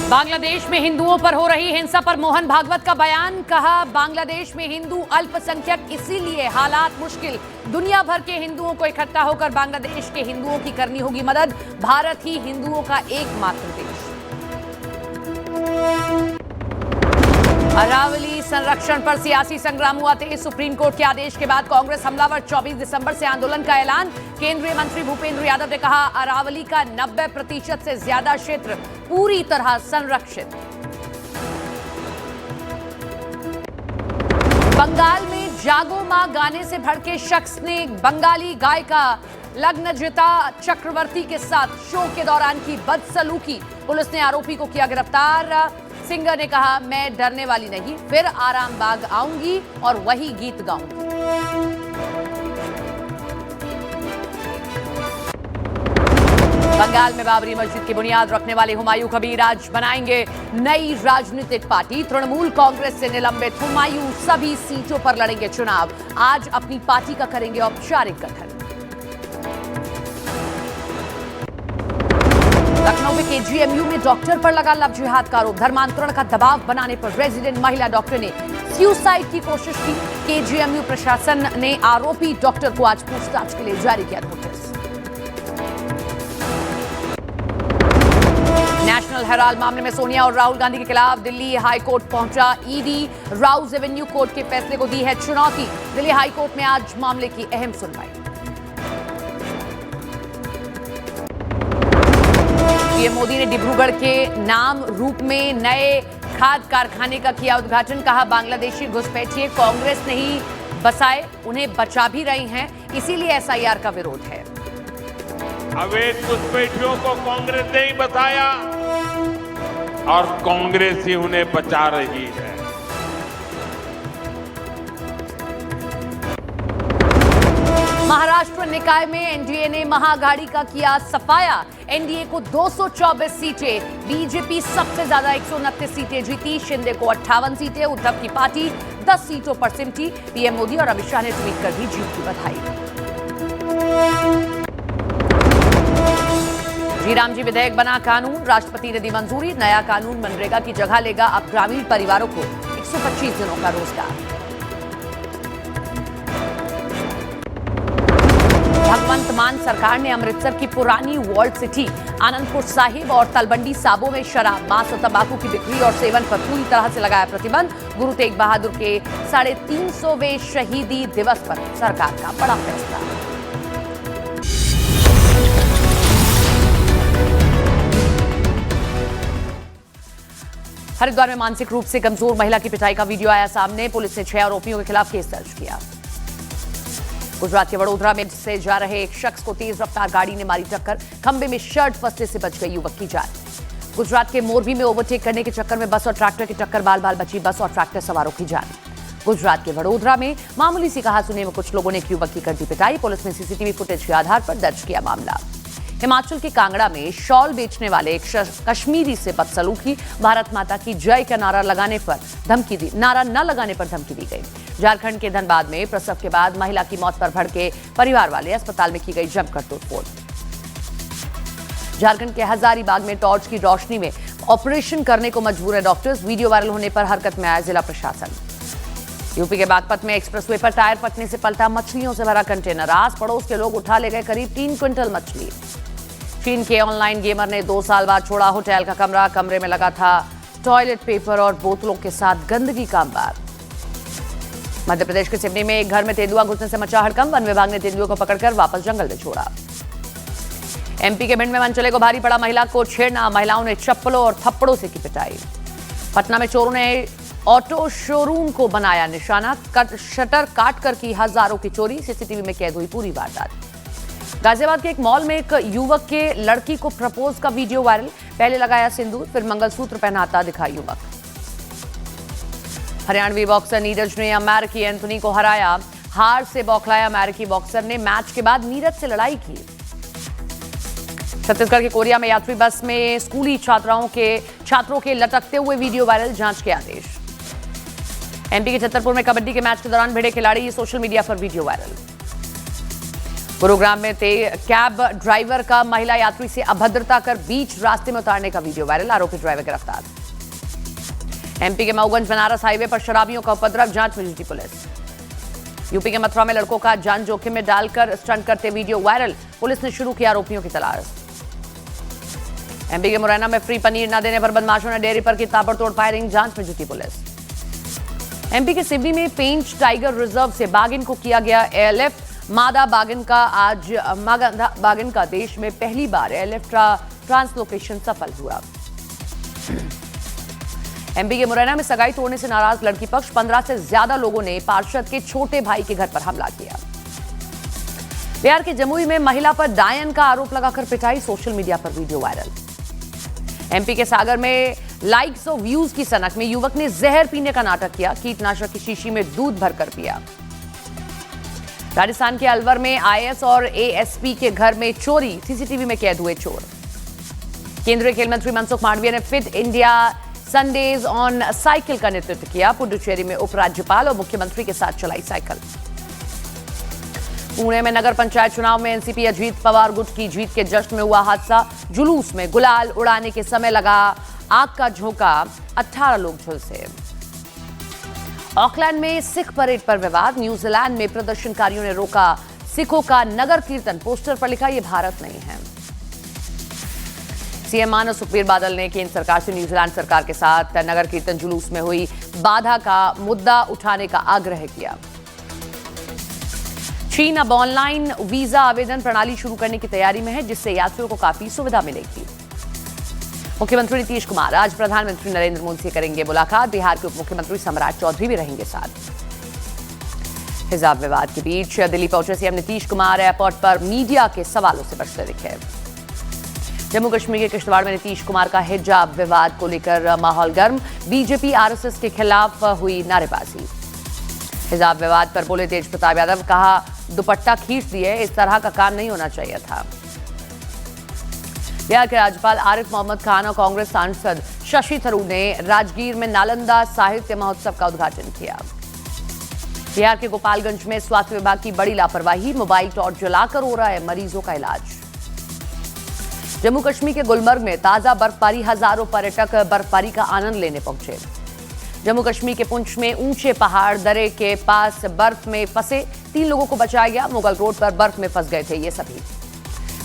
बांग्लादेश में हिंदुओं पर हो रही हिंसा पर मोहन भागवत का बयान। कहा, बांग्लादेश में हिंदू अल्पसंख्यक, इसीलिए हालात मुश्किल। दुनिया भर के हिंदुओं को इकट्ठा होकर बांग्लादेश के हिंदुओं की करनी होगी मदद। भारत ही हिंदुओं का एकमात्र देश। अरावली संरक्षण पर सियासी संग्राम हुआ तेज। सुप्रीम कोर्ट के आदेश के बाद कांग्रेस हमलावर। 24 दिसंबर से आंदोलन का ऐलान। केंद्रीय मंत्री भूपेंद्र यादव ने कहा, अरावली का 90% से ज्यादा क्षेत्र पूरी तरह संरक्षित। बंगाल में जागो मां गाने से भड़के शख्स ने बंगाली गायिका लग्नजिता चक्रवर्ती के साथ शो के दौरान की बदसलूकी। पुलिस ने आरोपी को किया गिरफ्तार। सिंगर ने कहा, मैं डरने वाली नहीं, फिर आरामबाग आऊंगी और वही गीत गाऊंगी। बंगाल में बाबरी मस्जिद की बुनियाद रखने वाले हुमायूं कबीर आज बनाएंगे नई राजनीतिक पार्टी। तृणमूल कांग्रेस से निलंबित हुमायूं सभी सीटों पर लड़ेंगे चुनाव। आज अपनी पार्टी का करेंगे औपचारिक गठन। लखनऊ में केजीएमयू में डॉक्टर पर लगा लव जिहाद का आरोप। धर्मांतरण का दबाव बनाने पर रेजिडेंट महिला डॉक्टर ने सुसाइड की कोशिश की। केजीएमयू प्रशासन ने आरोपी डॉक्टर को आज पूछताछ के लिए जारी किया नोटिस। नेशनल हेराल्ड मामले में सोनिया और राहुल गांधी के खिलाफ दिल्ली हाईकोर्ट पहुंचा ईडी। राउज एवेन्यू कोर्ट के फैसले को दी है चुनौती। दिल्ली हाईकोर्ट में आज मामले की अहम सुनवाई। पीएम मोदी ने डिब्रूगढ़ के नाम रूप में नए खाद कारखाने का किया उद्घाटन। कहा, बांग्लादेशी घुसपैठिए कांग्रेस ने ही बसाए, उन्हें बचा भी रही हैं, इसीलिए एसआईआर का विरोध है। अवैध घुसपैठियों को कांग्रेस ने ही बसाया और कांग्रेस ही उन्हें बचा रही है। महाराष्ट्र निकाय में एनडीए ने महाअघाड़ी का किया सफाया। एनडीए को 224 सीटें, बीजेपी सबसे ज्यादा 129 सीटें जीती। शिंदे को 58 सीटें, उद्धव की पार्टी 10 सीटों पर सिमटी। पीएम मोदी और अमित शाह ने ट्वीट कर दी जीत की बधाई। श्रीराम जी विधेयक बना कानून, राष्ट्रपति ने दी मंजूरी। नया कानून मनरेगा की जगह लेगा। अब ग्रामीण परिवारों को 125 दिनों का रोजगार। भगवंत मान सरकार ने अमृतसर की पुरानी वॉल्ड सिटी आनंदपुर साहिब और तलवंडी साबो में शराब, मांस और तंबाकू की बिक्री और सेवन पर पूरी तरह से लगाया प्रतिबंध। गुरु तेग बहादुर के 350वें शहीदी दिवस पर सरकार का बड़ा फैसला। हरिद्वार में मानसिक रूप से कमजोर महिला की पिटाई का वीडियो आया सामने। पुलिस ने 6 आरोपियों के खिलाफ केस दर्ज किया। गुजरात के वडोदरा में से जा रहे एक शख्स को तेज रफ्तार गाड़ी ने मारी टक्कर। खंबे में शर्ट फंसने से बच गई युवक की जान। गुजरात के मोरबी में ओवरटेक करने के चक्कर में बस और ट्रैक्टर की टक्कर, बाल बाल बची बस और ट्रैक्टर सवारों की जान। गुजरात के वडोदरा में मामूली सी कहासुनी में कुछ लोगों ने एक युवक की कर दी पिटाई। पुलिस ने सीसीटीवी फुटेज के आधार पर दर्ज किया मामला। हिमाचल के कांगड़ा में शॉल बेचने वाले एक कश्मीरी से बदसलूकी। भारत माता की जय का नारा न लगाने पर धमकी दी गई। झारखंड के धनबाद में प्रसव के बाद महिला की मौत पर भड़के परिवार वाले, अस्पताल में की गई जमकर तोड़फोड़। झारखंड के हजारीबाग में टॉर्च की रोशनी में ऑपरेशन करने को मजबूर है डॉक्टर्स। वीडियो वायरल होने पर हरकत में आया जिला प्रशासन। यूपी के बागपत में एक्सप्रेसवे पर टायर फटने से पलटा मछलियों से भरा कंटेनर। आस पड़ोस के लोग उठा ले गए करीब 3 क्विंटल मछली। चीन के ऑनलाइन गेमर ने 2 साल बाद छोड़ा होटल का कमरा। कमरे में लगा था टॉयलेट पेपर और बोतलों के साथ गंदगी का अंबार। मध्य प्रदेश के सिवनी में एक घर में तेंदुआ घुसने से मचा हड़कंप। वन विभाग ने तेंदुओं को पकड़कर वापस जंगल में छोड़ा। एमपी के भिंड में मनचले को भारी पड़ा महिला को छेड़ना। महिलाओं ने चप्पलों और थप्पड़ों से की पिटाई। पटना में चोरों ने ऑटो शोरूम को बनाया निशाना। शटर काट कर की हजारों की चोरी। सीसीटीवी में कैद हुई पूरी वारदात। गाजियाबाद के एक मॉल में एक युवक के लड़की को प्रपोज का वीडियो वायरल। पहले लगाया सिंदूर, फिर मंगलसूत्र पहनाता दिखा युवक। हरियाणवी बॉक्सर नीरज ने अमेरिकी एंथोनी को हराया। हार से बौखलाया अमेरिकी बॉक्सर ने मैच के बाद नीरज से लड़ाई की। छत्तीसगढ़ के कोरिया में यात्री बस में स्कूली छात्रों के लटकते हुए वीडियो वायरल, जांच के आदेश। एमपी के छतरपुर में कबड्डी के मैच के दौरान भिड़े खिलाड़ी, सोशल मीडिया पर वीडियो वायरल। गुरुग्राम में कैब ड्राइवर का महिला यात्री से अभद्रता कर बीच रास्ते में उतारने का वीडियो वायरल, आरोपी ड्राइवर गिरफ्तार। एमपी के मऊगंज बनारस हाईवे पर शराबियों का उपद्रव, जांच में जुटी पुलिस। यूपी के मथुरा में लड़कों का जान जोखिम में डालकर स्टंट करते वीडियो वायरल, पुलिस ने शुरू किया आरोपियों की तलाश। एमपी के मुरैना में फ्री पनीर न देने पर बदमाशों ने डेयरी पर की ताबड़तोड़ फायरिंग, जांच में जुटी पुलिस। एमपी के सिवनी में पेंच टाइगर रिजर्व से बाघिन को किया गया एयरलिफ्ट, मादा बाघिन का देश में पहली बार एयरलिफ्ट ट्रांसलोकेशन सफल हुआ। एमपी के मुरैना में सगाई तोड़ने से नाराज लड़की पक्ष, 15 से ज्यादा लोगों ने पार्षद के छोटे भाई के घर पर हमला किया। बिहार के जमुई में महिला पर डायन का आरोप लगाकर पिटाई, सोशल मीडिया पर वीडियो वायरल। एमपी के सागर में लाइक्स और व्यूज की सनक में युवक ने जहर पीने का नाटक किया, कीटनाशक की शीशी में दूध भरकर पिया। राजस्थान के अलवर में आईएएस और एएसपी के घर में चोरी, सीसीटीवी में कैद हुए चोर। केंद्रीय खेल मंत्री मनसुख मांडविया ने fit India Sundays on cycle का नेतृत्व किया, पुडुचेरी में उपराज्यपाल और मुख्यमंत्री के साथ चलाई साइकिल। पुणे में नगर पंचायत चुनाव में एनसीपी अजीत पवार गुट की जीत के जश्न में हुआ हादसा, जुलूस में गुलाल उड़ाने के समय लगा आग का झोंका, 18 लोग झुलसे। ऑकलैंड में सिख परेड पर विवाद, न्यूजीलैंड में प्रदर्शनकारियों ने रोका सिखों का नगर कीर्तन, पोस्टर पर लिखा ये भारत नहीं है। सीएम मानव सुखबीर बादल ने केंद्र सरकार से न्यूजीलैंड सरकार के साथ नगर कीर्तन जुलूस में हुई बाधा का मुद्दा उठाने का आग्रह किया। चीन अब ऑनलाइन वीजा आवेदन प्रणाली शुरू करने की तैयारी में है, जिससे यात्रियों को काफी सुविधा मिलेगी। मुख्यमंत्री नीतीश कुमार आज प्रधानमंत्री नरेंद्र मोदी से करेंगे मुलाकात, बिहार के उप मुख्यमंत्री सम्राट चौधरी भी रहेंगे साथ। हिजाब विवाद के बीच दिल्ली पहुंचे सीएम नीतीश कुमार एयरपोर्ट पर मीडिया के सवालों से बचते दिखे। जम्मू कश्मीर के किश्तवाड़ में नीतीश कुमार का हिजाब विवाद को लेकर माहौल गर्म, बीजेपी आरएसएस के खिलाफ हुई नारेबाजी। हिजाब विवाद पर बोले तेज प्रताप यादव, कहा दुपट्टा खींच दिए, इस तरह का काम नहीं होना चाहिए था। बिहार के राज्यपाल आरिफ मोहम्मद खान और कांग्रेस सांसद शशि थरूर ने राजगीर में नालंदा साहित्य महोत्सव का उद्घाटन किया। बिहार के गोपालगंज में स्वास्थ्य विभाग की बड़ी लापरवाही, मोबाइल टॉर्च जलाकर हो रहा है मरीजों का इलाज। जम्मू कश्मीर के गुलमर्ग में ताजा बर्फबारी, हजारों पर्यटक बर्फबारी का आनंद लेने पहुंचे। जम्मू कश्मीर के पुंछ में ऊंचे पहाड़ दर्रे के पास बर्फ में फंसे 3 लोगों को बचाया गया, मुगल रोड पर बर्फ में फंस गए थे ये सभी।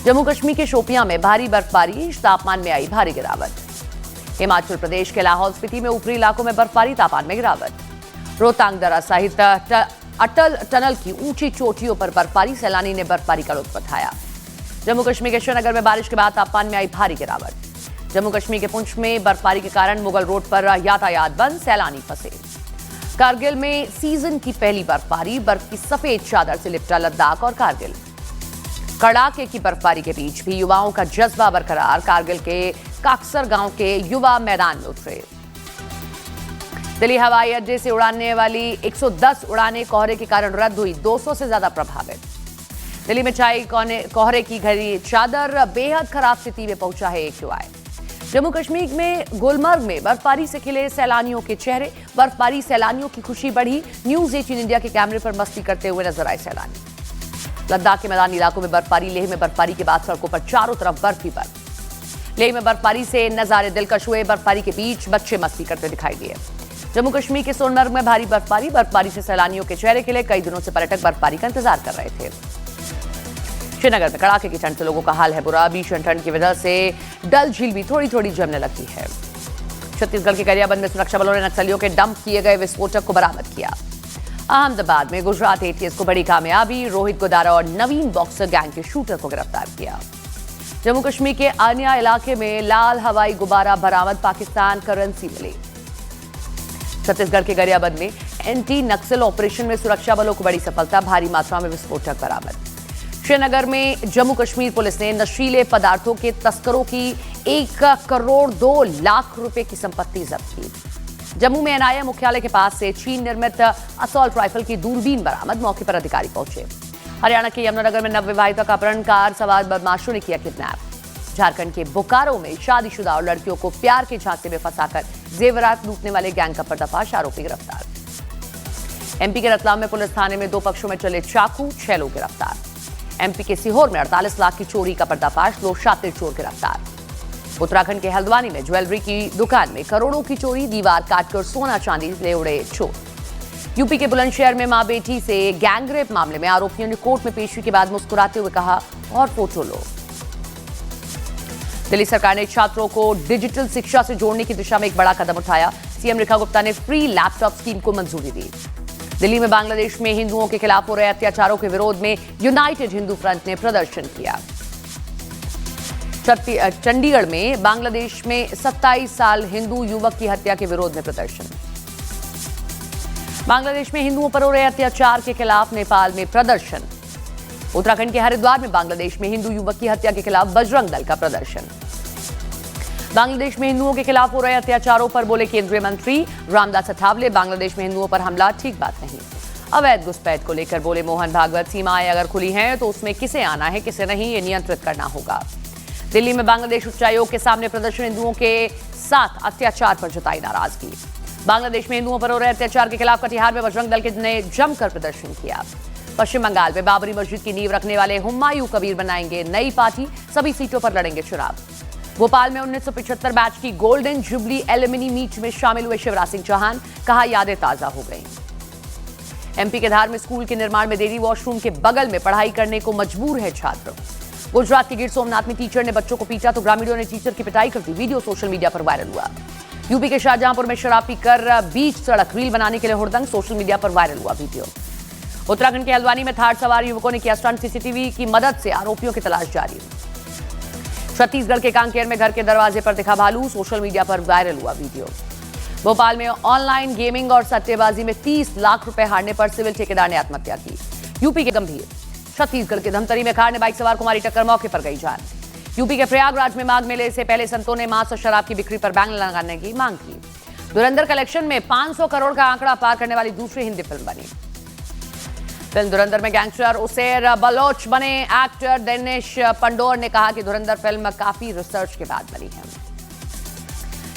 जम्मू कश्मीर के शोपियां में भारी बर्फबारी, तापमान में आई भारी गिरावट। हिमाचल प्रदेश के लाहौल स्पीति में ऊपरी इलाकों में बर्फबारी, तापमान में गिरावट। रोहतांग दर्रा सहित अटल टनल की ऊंची चोटियों पर बर्फबारी, सैलानी ने बर्फबारी का लुत्फ उठाया। जम्मू कश्मीर के श्रीनगर में बारिश के बाद तापमान में आई भारी गिरावट। जम्मू कश्मीर के पुंछ में बर्फबारी के कारण मुगल रोड पर यातायात बंद, सैलानी फंसे। कारगिल में सीजन की पहली बर्फबारी, बर्फ की सफेद चादर से लिपटा लद्दाख और कारगिल। कड़ाके की बर्फबारी के बीच भी युवाओं का जज्बा बरकरार, कारगिल के काकसर गांव के युवा मैदान में उतरे। दिल्ली हवाई अड्डे से उड़ाने वाली 110 उड़ानें कोहरे के कारण रद्द हुई, 200 से ज्यादा प्रभावित। दिल्ली में छाई कोहरे की घड़ी चादर, बेहद खराब स्थिति में पहुंचा है AQI। जम्मू कश्मीर में गुलमर्ग में बर्फबारी से खिले सैलानियों के चेहरे, बर्फबारी सैलानियों की खुशी बढ़ी, न्यूज 18 इंडिया के कैमरे पर मस्ती करते हुए नजर आए सैलानी। लद्दाख के मैदानी इलाकों में बर्फबारी, लेह में बर्फबारी के बाद सड़कों पर चारों तरफ बर्फ ही बर्फ। लेह में बर्फबारी से नजारे दिलकश हुए, बर्फबारी के बीच बच्चे मस्ती करते दिखाई दिए। जम्मू कश्मीर के सोनमर्ग में भारी बर्फबारी, बर्फबारी से सैलानियों के चेहरे खिले, कई दिनों से पर्यटक बर्फबारी का इंतजार कर रहे थे। श्रीनगर में कड़ाके की ठंड से लोगों का हाल है बुरा, भीषण ठंड की वजह से डल झील भी थोड़ी थोड़ी जमने लगी है। छत्तीसगढ़ के गरियाबंद में सुरक्षा बलों ने नक्सलियों के डंप किए गए विस्फोटक को बरामद किया। अहमदाबाद में गुजरात ATS को बड़ी कामयाबी, रोहित गोदारा और नवीन बॉक्सर गैंग के शूटर को गिरफ्तार किया। जम्मू कश्मीर के आनिया इलाके में लाल हवाई गुब्बारा बरामद, पाकिस्तान करेंसी मिली। छत्तीसगढ़ के गरियाबंद में एंटी नक्सल ऑपरेशन में सुरक्षा बलों को बड़ी सफलता, भारी मात्रा में विस्फोटक बरामद। श्रीनगर में जम्मू कश्मीर पुलिस ने नशीले पदार्थों के तस्करों की 1 करोड़ 2 लाख रुपए की संपत्ति जब्त की। जम्मू में NIA मुख्यालय के पास से चीन निर्मित असॉल्ट राइफल की दूरबीन बरामद, मौके पर अधिकारी पहुंचे। हरियाणा के यमुनानगर में नवविवाहिता का अपहरण, कार सवार बदमाशों ने किया किडनैप। झारखंड के बोकारो में शादीशुदा और लड़कियों को प्यार के झांसे में फंसाकर जेवरात लूटने वाले गैंग का पर्दाफाश, आरोपी गिरफ्तार। MP के रतलाम में पुलिस थाने में 2 पक्षों में चले चाकू, 6 लोग गिरफ्तार। एमपी के सीहोर में 48 लाख की चोरी का पर्दाफाश, 2 शातिर चोर गिरफ्तार। उत्तराखंड के हल्द्वानी में ज्वेलरी की दुकान में करोड़ों की चोरी, दीवार काटकर सोना चांदी ले उड़े चोर। यूपी के बुलंदशहर में मां बेटी से गैंगरेप मामले में आरोपियों ने कोर्ट में पेशी के बाद मुस्कुराते हुए कहा, और फोटो लो। दिल्ली सरकार ने छात्रों को डिजिटल शिक्षा से जोड़ने की दिशा में एक बड़ा कदम उठाया। सीएम रेखा गुप्ता ने फ्री लैपटॉप स्कीम को मंजूरी दी। दिल्ली में बांग्लादेश में हिंदुओं के खिलाफ हो रहे अत्याचारों के विरोध में यूनाइटेड हिंदू फ्रंट ने प्रदर्शन किया। चंडीगढ़ में बांग्लादेश में 27 साल हिंदू युवक की हत्या के विरोध में प्रदर्शन। बांग्लादेश में हिंदुओं पर हो रहे अत्याचार के खिलाफ नेपाल में प्रदर्शन। उत्तराखंड के हरिद्वार में बांग्लादेश में हिंदू युवक की हत्या के खिलाफ बजरंग दल का प्रदर्शन। बांग्लादेश में हिंदुओं के खिलाफ हो रहे अत्याचारों पर बोले केंद्रीय मंत्री रामदास अठावले, बांग्लादेश में हिंदुओं पर हमला ठीक बात नहीं। अवैध घुसपैठ को लेकर बोले मोहन भागवत, सीमाएं अगर खुली हैं तो उसमें किसे आना है किसे नहीं, ये नियंत्रित करना होगा। दिल्ली में बांग्लादेश उच्चायोग के सामने प्रदर्शन, हिंदुओं के साथ अत्याचार पर जताई नाराजगी। बांग्लादेश में हिंदुओं पर हो रहे अत्याचार के खिलाफ कटिहार में बजरंग दल के ने जमकर प्रदर्शन किया। पश्चिम बंगाल में बाबरी मस्जिद की नींव रखने वाले हुमायूं कबीर बनाएंगे नई पार्टी, सभी सीटों पर लड़ेंगे चुनाव। भोपाल में 1975 बैच की गोल्डन जुबली एलुमनी मीट में शामिल हुए शिवराज सिंह चौहान, कहा यादें ताजा हो गई। एमपी के धार में स्कूल के निर्माण में देरी, वॉशरूम के बगल में पढ़ाई करने को मजबूर है छात्र। गुजरात के गिर सोमनाथ में टीचर ने बच्चों को पीटा तो ग्रामीणों ने टीचर की पिटाई कर दी, वीडियो सोशल मीडिया पर वायरल हुआ। यूपी के शाहजहांपुर में शराब पीकर बीच सड़क रील बनाने के लिए हुड़दंग, सोशल मीडिया पर वायरल हुआ वीडियो। उत्तराखंड के हल्द्वानी में थार सवार युवकों ने किया स्टंट, सीसीटीवी की मदद से आरोपियों की तलाश जारी। छत्तीसगढ़ के कांकेर में घर के दरवाजे पर दिखा भालू, सोशल मीडिया पर वायरल हुआ वीडियो। भोपाल में ऑनलाइन गेमिंग और सट्टेबाजी में 30 लाख रुपए हारने पर सिविल ठेकेदार ने आत्महत्या की। यूपी के गंभीर, छत्तीसगढ़ के धमतरी में कार ने बाइक सवार को मारी टक्कर, मौके पर गई जान। यूपी के प्रयागराज में माघ मेले से पहले संतों ने मांस और शराब की बिक्री पर बैन लगाने की मांग की। धुरंधर कलेक्शन में 500 करोड़ का आंकड़ा पार करने वाली दूसरी हिंदी फिल्म बनी। फिल्म धुरंधर में गैंगस्टर उसेर बलोच बने एक्टर दिनेश पंडोर ने कहा कि धुरंधर फिल्म काफी रिसर्च के बाद बनी है।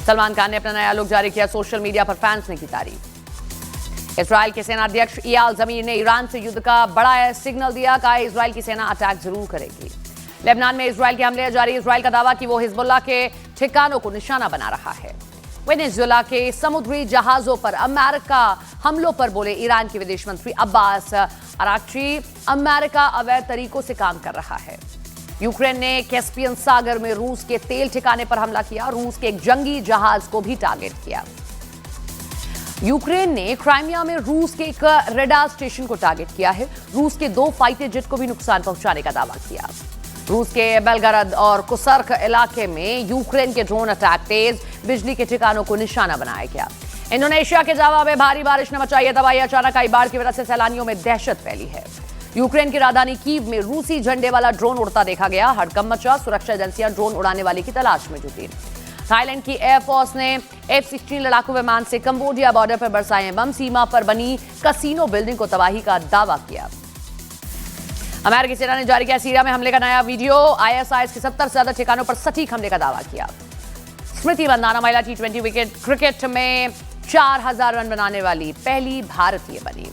सलमान खान ने अपना नया लुक जारी किया, सोशल मीडिया पर फैंस ने की तारीफ। इजराइल के सेनाध्यक्ष इयाल जमीर ने ईरान से युद्ध का बड़ा सिग्नल दिया, कहा इजराइल की सेना अटैक जरूर करेगी। लेबनान में इजराइल के हमले जारी, इजराइल का दावा कि वो हिजबुल्लाह के ठिकानों को निशाना बना रहा है। वेनेजुएला के समुद्री जहाजों पर अमेरिका हमलों पर बोले ईरान के विदेश मंत्री अब्बास अराक्ची, अमेरिका अवैध तरीकों से काम कर रहा है। यूक्रेन ने कैस्पियन सागर में रूस के तेल ठिकाने पर हमला किया, रूस के एक जंगी जहाज को भी टारगेट किया। यूक्रेन ने क्राइमिया में रूस के एक रडार स्टेशन को टारगेट किया है। रूस के 2 फाइटर जेट को भी नुकसान पहुंचाने का दावा किया। रूस के बेलगरद और कुसर्क इलाके में यूक्रेन के ड्रोन अटैक तेज, बिजली के ठिकानों को निशाना बनाया गया। इंडोनेशिया के जावा में भारी बारिश ने मचाई है तबाही, अचानक आई बाढ़ की वजह से सैलानियों में दहशत फैली है। यूक्रेन की राजधानी कीव में रूसी झंडे वाला ड्रोन उड़ता देखा गया, हड़कंप मचा, सुरक्षा एजेंसियां ड्रोन उड़ाने वाले की तलाश में जुटी। थाईलैंड की एयरफोर्स ने F-16 लड़ाकू विमान से कंबोडिया बॉर्डर पर बरसाए बम, सीमा पर बनी कसीनो बिल्डिंग को तबाही का दावा किया। अमेरिकी सेना ने जारी किया सीरिया में हमले का नया वीडियो, ISIS के 70 से ज्यादा ठिकानों पर सटीक हमले का दावा किया। स्मृति मंदाना महिला T20 क्रिकेट में 4000 रन बनाने वाली पहली भारतीय बनी।